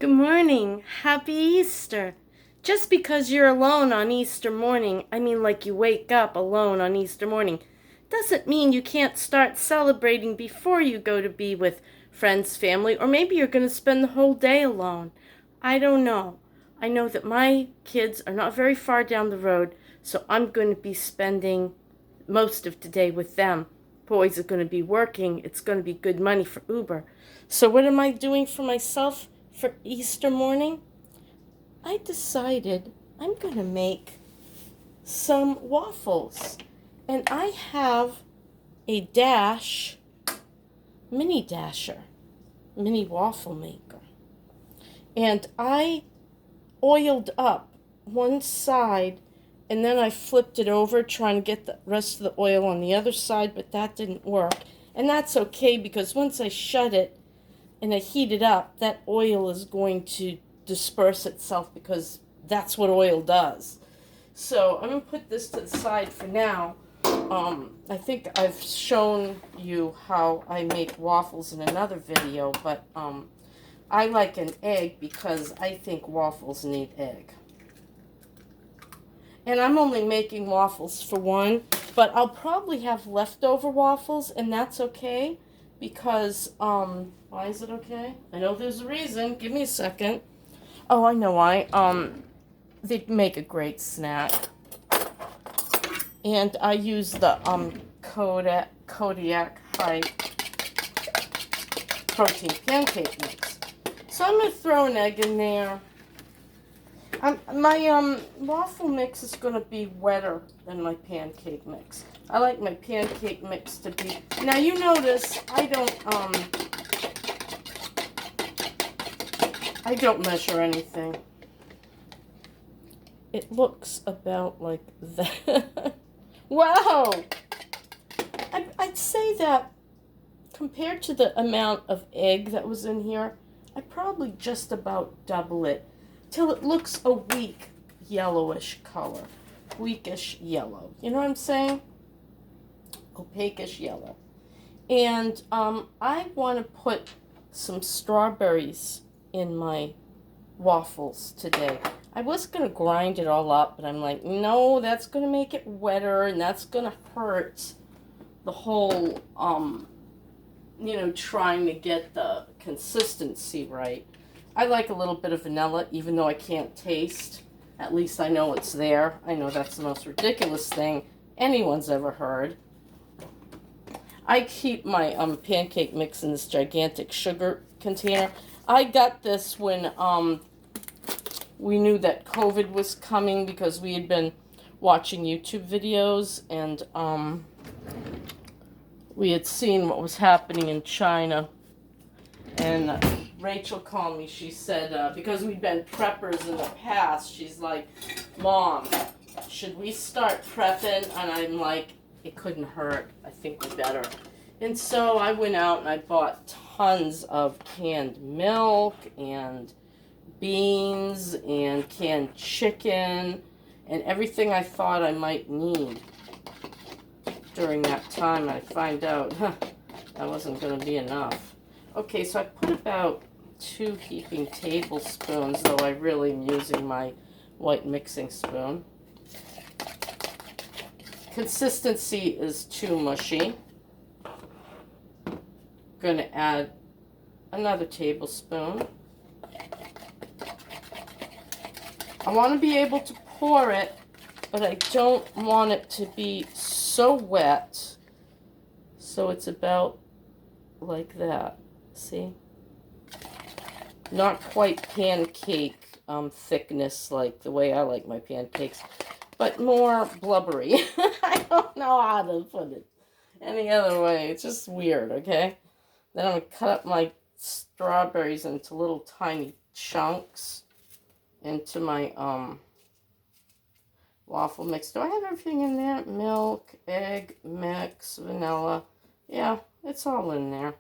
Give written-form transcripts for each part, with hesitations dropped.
Good morning. Happy Easter. Just because you're alone on Easter morning, I mean like you wake up alone on Easter morning, doesn't mean you can't start celebrating before you go to be with friends, family, or maybe you're going to spend the whole day alone. I don't know. I know that my kids are not very far down the road, so I'm going to be spending most of today with them. Boys are going to be working. It's going to be good money for Uber. So what am I doing for myself for Easter morning? I decided I'm going to make some waffles. And I have a mini dasher, mini waffle maker. And I oiled up one side and then I flipped it over trying to get the rest of the oil on the other side, but that didn't work. And that's okay because once I shut it and I heat it up, that oil is going to disperse itself because that's what oil does. So I'm going to put this to the side for now. I think I've shown you how I make waffles in another video, but I like an egg because I think waffles need egg. And I'm only making waffles for one, but I'll probably have leftover waffles, and that's okay because, why is it okay? I know there's a reason. Give me a second. Oh, I know why. They make a great snack. And I use the Kodiak High Protein Pancake Mix. So I'm going to throw an egg in there. My waffle mix is going to be wetter than my pancake mix. I like my pancake mix to be... Now you notice I don't measure anything. It looks about like that. Wow! I'd say that compared to the amount of egg that was in here, I'd probably just about double it till it looks a weak yellowish color. Weakish yellow. You know what I'm saying? Opaquish yellow. And I want to put some strawberries in my waffles today. I was going to grind it all up, but I'm like, no, that's going to make it wetter, and that's going to hurt the whole, trying to get the consistency right. I like a little bit of vanilla, even though I can't taste. At least I know it's there. I know that's the most ridiculous thing anyone's ever heard. I keep my pancake mix in this gigantic sugar container. I got this when we knew that COVID was coming because we had been watching YouTube videos and we had seen what was happening in China. And Rachel called me. She said, because we'd been preppers in the past, she's like, Mom, should we start prepping? And I'm like, it couldn't hurt. I think we better. And so I went out and I bought tons of canned milk and beans and canned chicken and everything I thought I might need during that time. I find out that wasn't going to be enough. Okay, so I put about 2 heaping tablespoons, though I really am using my white mixing spoon. Consistency is too mushy. Going to add another tablespoon. I want to be able to pour it, but I don't want it to be so wet. So it's about like that. See? Not quite pancake thickness like the way I like my pancakes, but more blubbery. I don't know how to put it any other way. It's just weird, okay? Then I'm going to cut up my strawberries into little tiny chunks into my waffle mix. Do I have everything in there? Milk, egg, mix, vanilla. Yeah, it's all in there.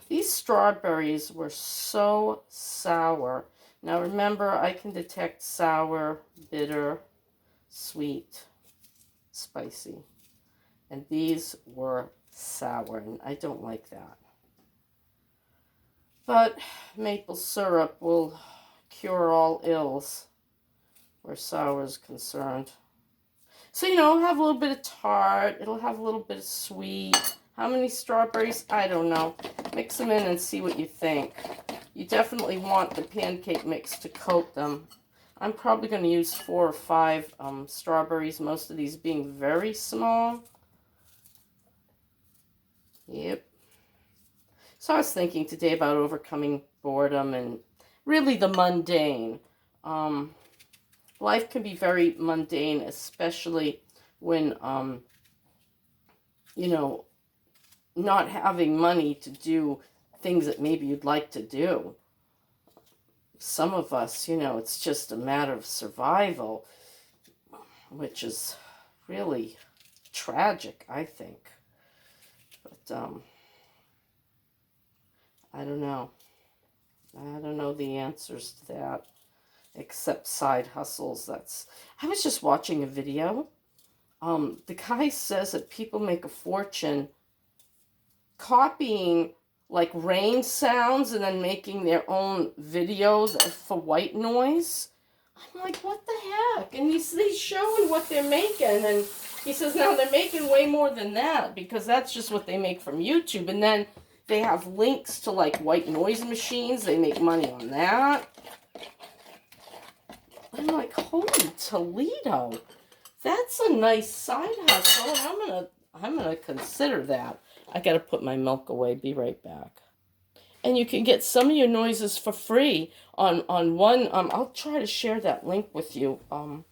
These strawberries were so sour. Now remember, I can detect sour, bitter, sweet, spicy. And these were sour, and I don't like that. But maple syrup will cure all ills where sour is concerned. So, it'll have a little bit of tart. It'll have a little bit of sweet. How many strawberries? I don't know. Mix them in and see what you think. You definitely want the pancake mix to coat them. I'm probably going to use 4 or 5 strawberries, most of these being very small. Yep. So I was thinking today about overcoming boredom and really the mundane. Life can be very mundane, especially when, not having money to do things that maybe you'd like to do. Some of us, it's just a matter of survival, which is really tragic, I think. But, I don't know. I don't know the answers to that, except side hustles. I was just watching a video. The guy says that people make a fortune copying like rain sounds and then making their own videos for white noise. I'm like, what the heck? And he's showing what they're making, and he says now they're making way more than that because that's just what they make from YouTube. And then they have links to like white noise machines. They make money on that. I'm like, holy Toledo, that's a nice side hustle, and I'm gonna consider that. I gotta put my milk away. Be right back. And you can get some of your noises for free on one. I'll try to share that link with you. I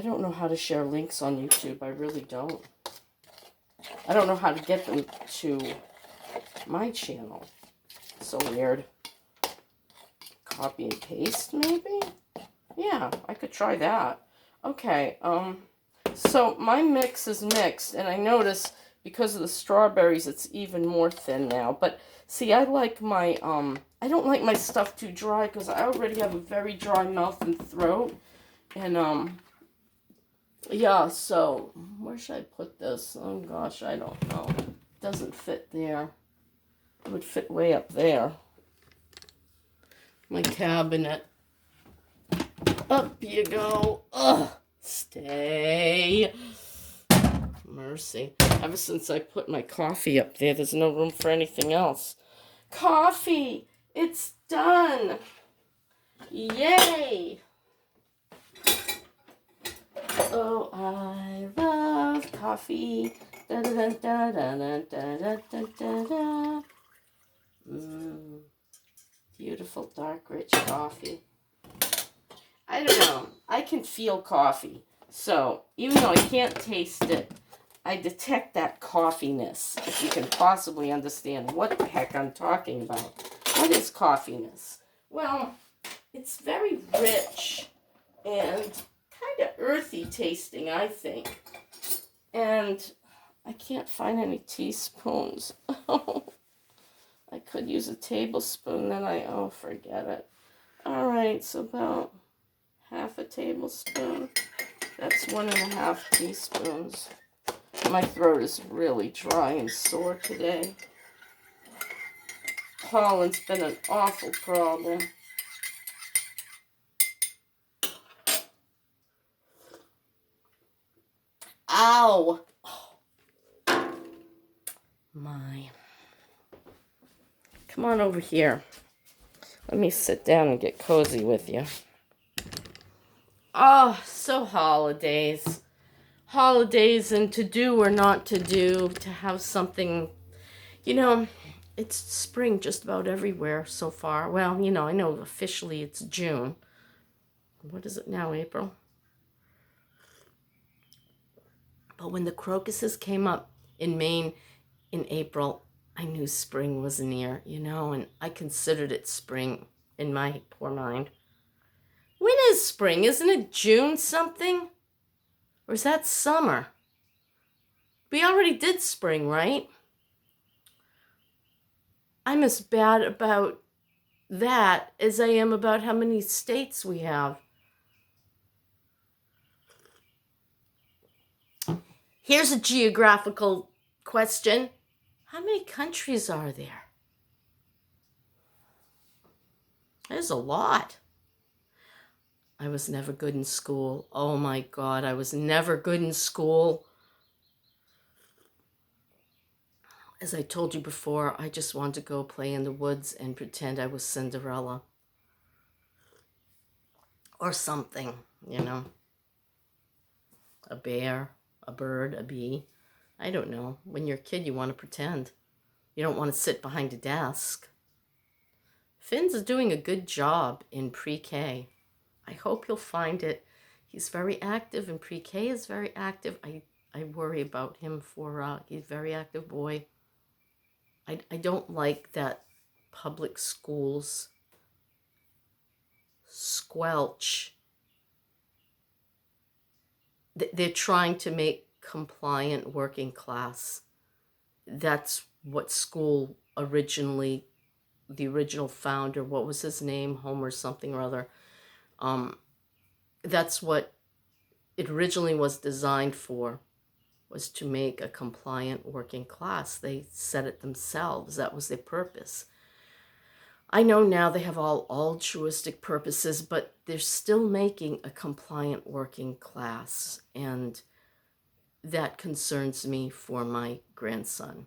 don't know how to share links on YouTube. I really don't. I don't know how to get them to my channel. So weird. Copy and paste, maybe? Yeah, I could try that. Okay, so my mix is mixed, and I notice because of the strawberries, it's even more thin now. But see, I like my, I don't like my stuff too dry because I already have a very dry mouth and throat. And, yeah, so where should I put this? Oh gosh, I don't know. It doesn't fit there. It would fit way up there. My cabinet. Up you go. Ugh. Stay. Mercy. Ever since I put my coffee up there, there's no room for anything else. Coffee! It's done! Yay! Oh, I love coffee. Da da da da da da da da da. Beautiful, dark, rich coffee. I don't know. I can feel coffee. So, even though I can't taste it, I detect that coffeeness. If you can possibly understand what the heck I'm talking about. What is coffeeness? Well, it's very rich and kind of earthy tasting, I think. And I can't find any teaspoons. I could use a tablespoon, then forget it. All right, so about half a tablespoon. That's 1.5 teaspoons. My throat is really dry and sore today. Pollen's been an awful problem. Ow! Oh, my. Come on over here. Let me sit down and get cozy with you. Oh, so holidays. Holidays and to do or not to do, to have something, it's spring just about everywhere so far. Well, I know officially it's June. What is it now, April? But when the crocuses came up in Maine in April, I knew spring was near, and I considered it spring in my poor mind. When is spring? Isn't it June something? Or is that summer? We already did spring, right? I'm as bad about that as I am about how many states we have. Here's a geographical question. How many countries are there? There's a lot. I was never good in school. Oh my God, I was never good in school. As I told you before, I just wanted to go play in the woods and pretend I was Cinderella. Or something, you know. A bear, a bird, a bee. I don't know. When you're a kid, you want to pretend. You don't want to sit behind a desk. Finn's doing a good job in pre-K. I hope he'll find it. He's very active, and pre-K is very active. I worry about him for, he's a very active boy. I don't like that public schools squelch. They're trying to make compliant working class. That's what school originally, the original founder, what was his name, Homer something or other, that's what it originally was designed for, was to make a compliant working class. They said it themselves. That was their purpose. I know now they have all altruistic purposes, but they're still making a compliant working class, and that concerns me for my grandson.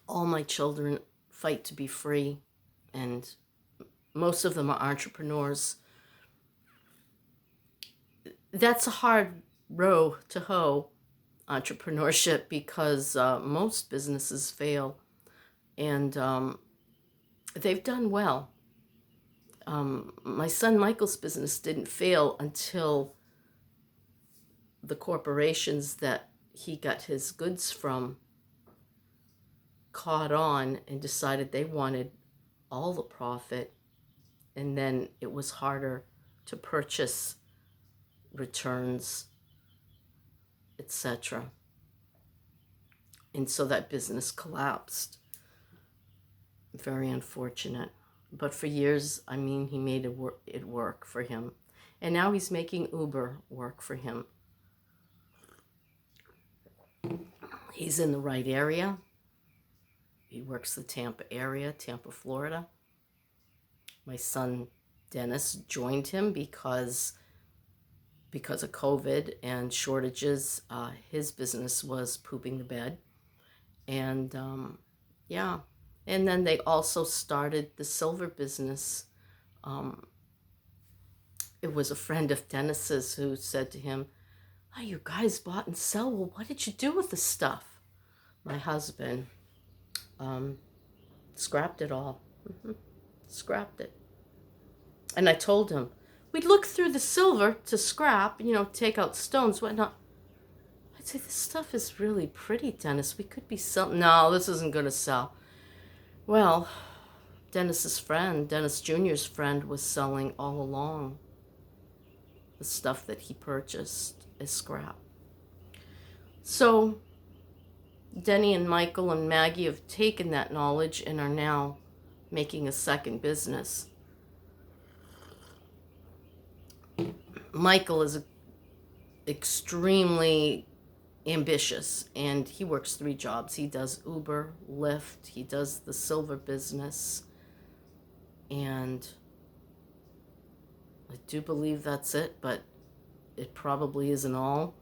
All my children fight to be free, and most of them are entrepreneurs. That's a hard row to hoe, entrepreneurship, because most businesses fail, and they've done well. My son Michael's business didn't fail until the corporations that he got his goods from caught on and decided they wanted all the profit, and then it was harder to purchase returns, etc. And so that business collapsed. Very unfortunate. But for years, I mean, he made it work for him. And now he's making Uber work for him. He's in the right area. He works the Tampa area, Tampa, Florida. My son Dennis joined him because of COVID and shortages. His business was pooping the bed. And yeah. And then they also started the silver business. It was a friend of Dennis's who said to him, "Oh, you guys bought and sell. Well, what did you do with the stuff?" My husband scrapped it all. Scrapped it. And I told him, we'd look through the silver to scrap, take out stones, whatnot. I'd say, this stuff is really pretty, Dennis. We could be selling. No, this isn't going to sell. Well, Dennis's friend, Dennis Jr.'s friend, was selling all along the stuff that he purchased as scrap. So Denny and Michael and Maggie have taken that knowledge and are now making a second business. Michael is extremely ambitious, and he works 3 jobs. He does Uber, Lyft, he does the silver business, and I do believe that's it, but it probably isn't all,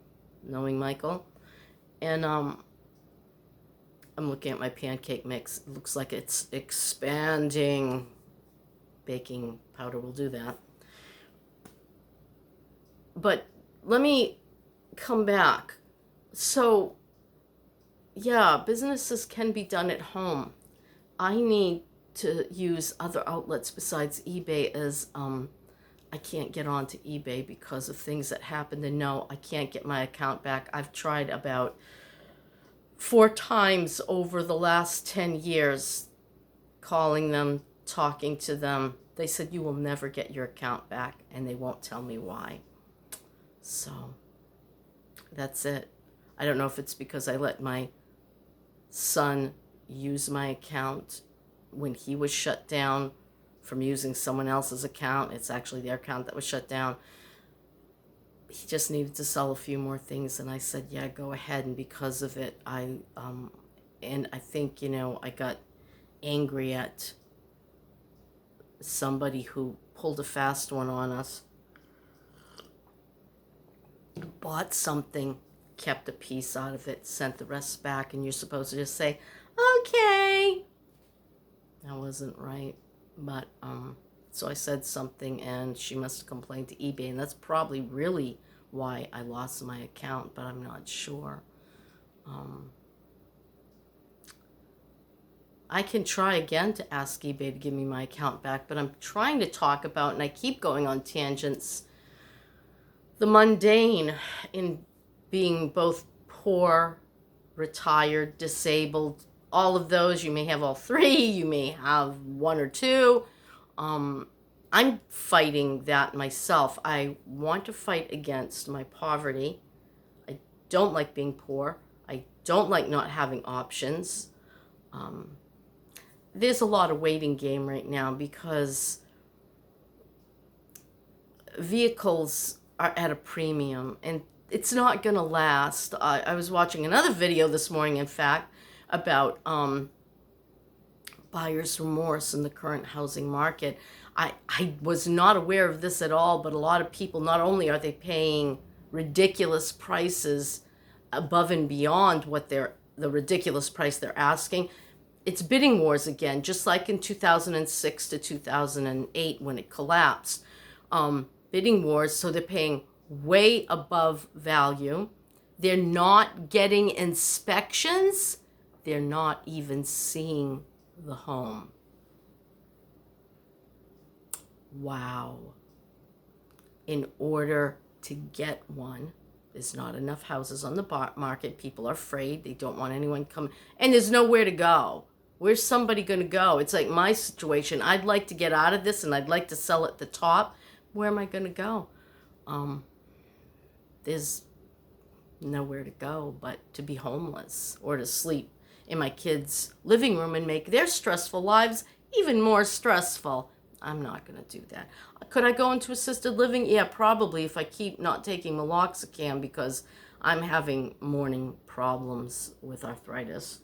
knowing Michael. And I'm looking at my pancake mix. It looks like it's expanding. Baking powder will do that. But let me come back. So, yeah, businesses can be done at home. I need to use other outlets besides eBay, as I can't get onto eBay because of things that happened, and no, I can't get my account back. I've tried about 4 times over the last 10 years, calling them, talking to them. They said, you will never get your account back, and they won't tell me why. So that's it. I don't know if it's because I let my son use my account when he was shut down from using someone else's account. It's actually their account that was shut down. he just needed to sell a few more things, and I said, yeah, go ahead. And because of it, and I think, I got angry at somebody who pulled a fast one on us, bought something, kept a piece out of it, sent the rest back, and you're supposed to just say, okay. That wasn't right. But, so I said something, and she must have complained to eBay, and that's probably really why I lost my account, but I'm not sure. I can try again to ask eBay to give me my account back, but I'm trying to talk about, and I keep going on tangents, the mundane in being both poor, retired, disabled, all of those. You may have all three, you may have one or two. I'm fighting that myself. I want to fight against my poverty. I don't like being poor. I don't like not having options. There's a lot of waiting game right now because vehicles are at a premium and it's not going to last. I was watching another video this morning, in fact, about buyer's remorse in the current housing market. I was not aware of this at all, but a lot of people, not only are they paying ridiculous prices above and beyond what the ridiculous price they're asking, it's bidding wars again, just like in 2006 to 2008 when it collapsed. Bidding wars, so they're paying way above value. They're not getting inspections. They're not even seeing the home. Wow. In order to get one, there's not enough houses on the market. People are afraid. They don't want anyone coming. And there's nowhere to go. Where's somebody going to go? It's like my situation. I'd like to get out of this and I'd like to sell at the top. Where am I going to go? There's nowhere to go but to be homeless or to sleep in my kids' living room and make their stressful lives even more stressful. I'm not going to do that. Could I go into assisted living? Yeah, probably, if I keep not taking meloxicam because I'm having morning problems with arthritis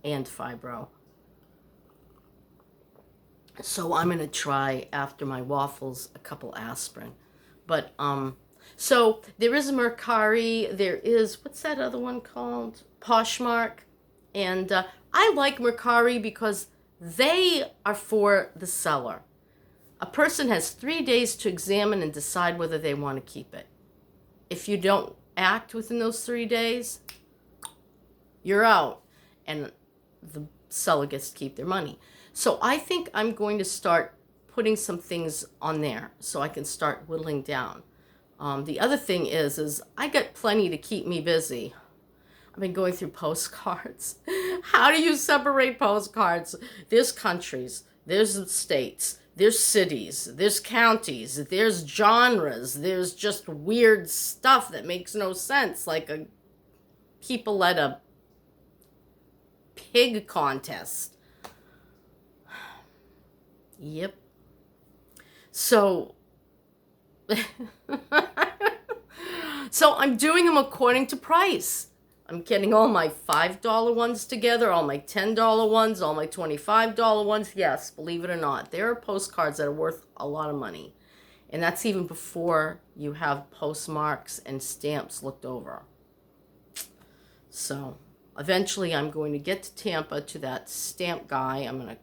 and fibro. So I'm going to try, after my waffles, a couple aspirin. But, so there is a Mercari. There is, what's that other one called? Poshmark. And I like Mercari because they are for the seller. A person has 3 days to examine and decide whether they want to keep it. If you don't act within those 3 days, you're out. And the seller gets to keep their money. So I think I'm going to start putting some things on there so I can start whittling down. The other thing is I got plenty to keep me busy. I've been going through postcards. How do you separate postcards? There's countries, there's states, there's cities, there's counties, there's genres, there's just weird stuff that makes no sense, like people at a pig contest. Yep. So, so I'm doing them according to price. I'm getting all my $5 ones together, all my $10 ones, all my $25 ones. Yes, believe it or not, there are postcards that are worth a lot of money. And that's even before you have postmarks and stamps looked over. So eventually I'm going to get to Tampa to that stamp guy. I'm going to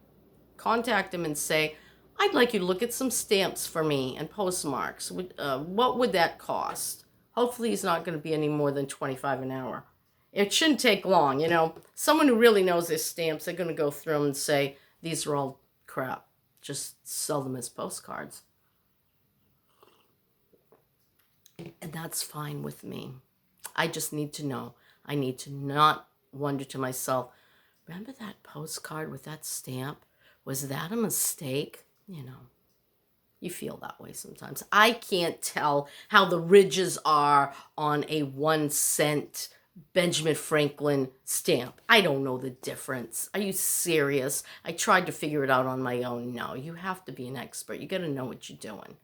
contact him and say, I'd like you to look at some stamps for me and postmarks. What would that cost? Hopefully he's not going to be any more than $25 an hour. It shouldn't take long, you know. Someone who really knows their stamps, they're going to go through them and say, these are all crap. Just sell them as postcards. And that's fine with me. I just need to know. I need to not wonder to myself, remember that postcard with that stamp? Was that a mistake? You know, you feel that way sometimes. I can't tell how the ridges are on a 1 cent Benjamin Franklin stamp. I don't know the difference. Are you serious? I tried to figure it out on my own. No, you have to be an expert. You got to know what you're doing.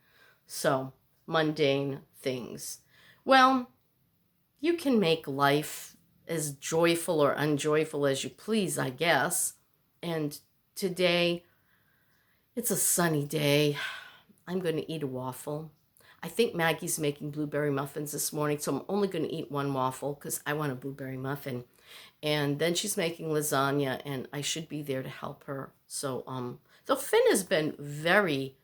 So, mundane things. Well, you can make life as joyful or unjoyful as you please, I guess. And today, it's a sunny day. I'm going to eat a waffle. I think Maggie's making blueberry muffins this morning, so I'm only going to eat one waffle because I want a blueberry muffin. And then she's making lasagna, and I should be there to help her. So Finn has been very,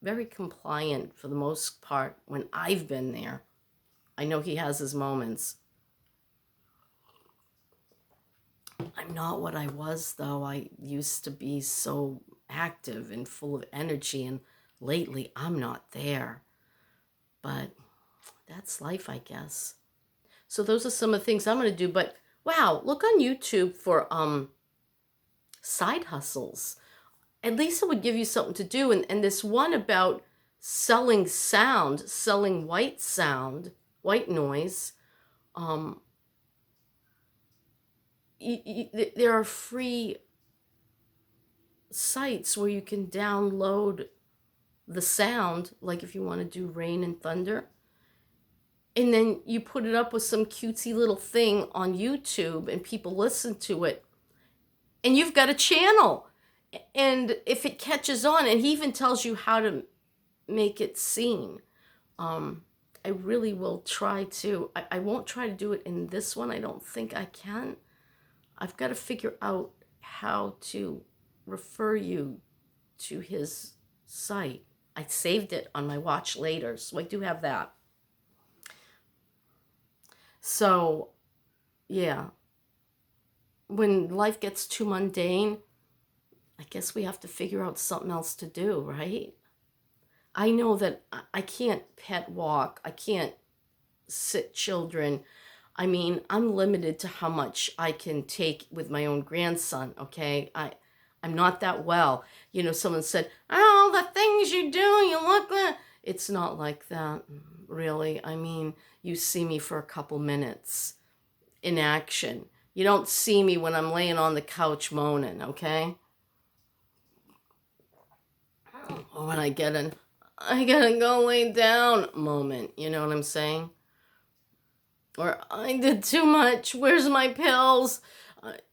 very compliant for the most part when I've been there. I know he has his moments. I'm not what I was, though. I used to be so active and full of energy, and lately I'm not there. But that's life, I guess. So those are some of the things I'm going to do. But wow, look on YouTube for side hustles. At least it would give you something to do. And this one about selling sound, selling white sound, white noise. There are free sites where you can download the sound, like if you want to do rain and thunder. And then you put it up with some cutesy little thing on YouTube and people listen to it. And you've got a channel. And if it catches on, and he even tells you how to make it seen. I really will try to. I won't try to do it in this one. I don't think I can. I've got to figure out how to refer you to his site. I saved it on my watch later, so I do have that. So, yeah. When life gets too mundane, I guess we have to figure out something else to do, right? I know that I can't pet walk. I can't sit children. I mean, I'm limited to how much I can take with my own grandson, okay? I'm not that well. You know, someone said, oh, the things you do, you look like... It's not like that, really. I mean, you see me for a couple minutes in action. You don't see me when I'm laying on the couch moaning, okay? Or when I gotta go lay down moment, you know what I'm saying? Or I did too much, where's my pills?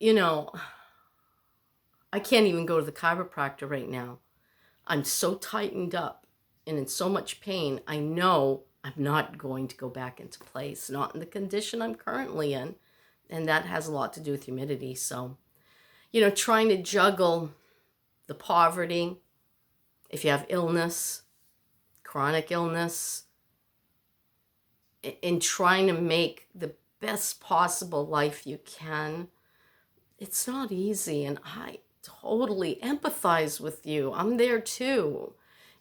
You know, I can't even go to the chiropractor right now. I'm so tightened up and in so much pain, I know I'm not going to go back into place, not in the condition I'm currently in. And that has a lot to do with humidity. So, you know, trying to juggle the poverty, if you have illness, chronic illness, in trying to make the best possible life you can, it's not easy. And I totally empathize with you. I'm there too.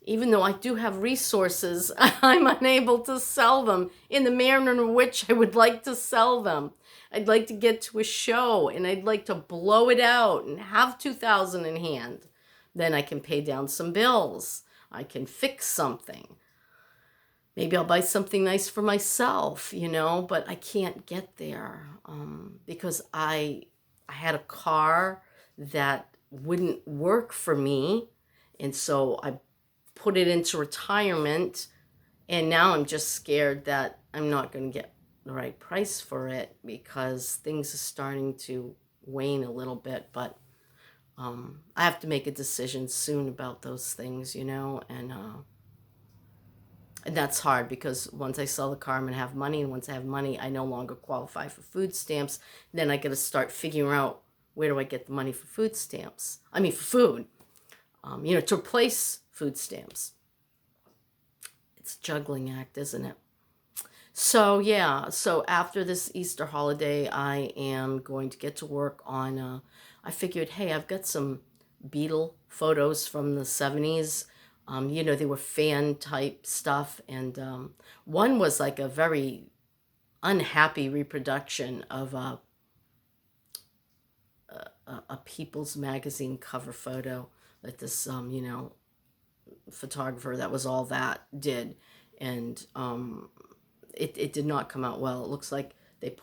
Even though I do have resources, I'm unable to sell them in the manner in which I would like to sell them. I'd like to get to a show and I'd like to blow it out and have 2,000 in hand. Then I can pay down some bills. I can fix something. Maybe I'll buy something nice for myself, you know, but I can't get there because I had a car that wouldn't work for me. And so I put it into retirement. And now I'm just scared that I'm not going to get the right price for it because things are starting to wane a little bit. But I have to make a decision soon about those things, you know, and that's hard because once I sell the car, I'm going to have money. And once I have money, I no longer qualify for food stamps. Then I got to start figuring out where do I get the money for food stamps? I mean, for food, you know, to replace food stamps. It's a juggling act, isn't it? So, yeah. So after this Easter holiday, I am going to get to work on, I figured, hey, I've got some Beatle photos from the 70s. You know, they were fan type stuff. And one was like a very unhappy reproduction of a People's Magazine cover photo that this, you know, photographer that was all that did. And it did not come out well. It looks like they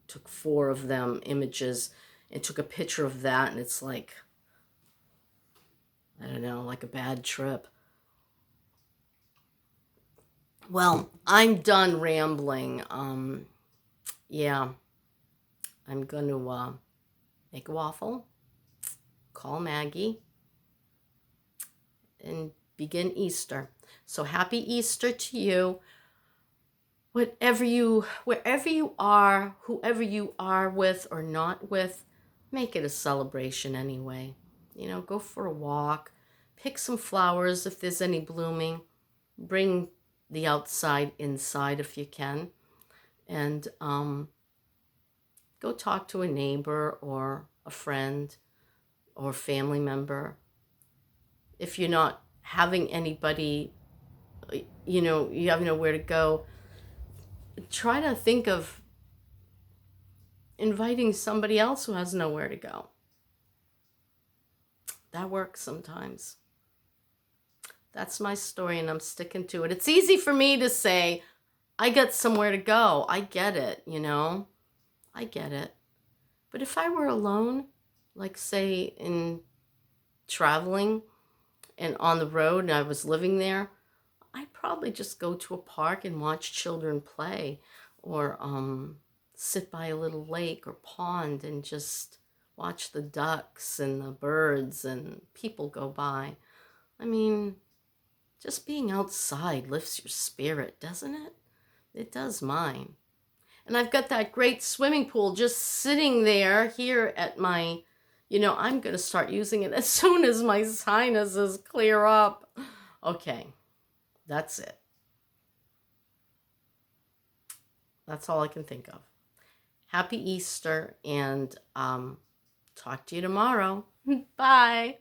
took 4 of them images and took a picture of that. And it's like, I don't know, like a bad trip. Well, I'm done rambling. Yeah, I'm going to make a waffle, call Maggie, and begin Easter. So happy Easter to you. Wherever you are, whoever you are with or not with, make it a celebration anyway. Go for a walk, pick some flowers if there's any blooming, bring the outside inside if you can, and go talk to a neighbor or a friend or family member. If you're not having anybody, you have nowhere to go, try to think of inviting somebody else who has nowhere to go. That works sometimes. That's my story, and I'm sticking to it. It's easy for me to say, I got somewhere to go. I get it, I get it. But if I were alone, like say in traveling and on the road and I was living there, I'd probably just go to a park and watch children play, or sit by a little lake or pond and just watch the ducks and the birds and people go by. I mean, just being outside lifts your spirit, doesn't it? It does mine. And I've got that great swimming pool just sitting there here at my, I'm going to start using it as soon as my sinuses clear up. Okay, that's it. That's all I can think of. Happy Easter, and talk to you tomorrow. Bye.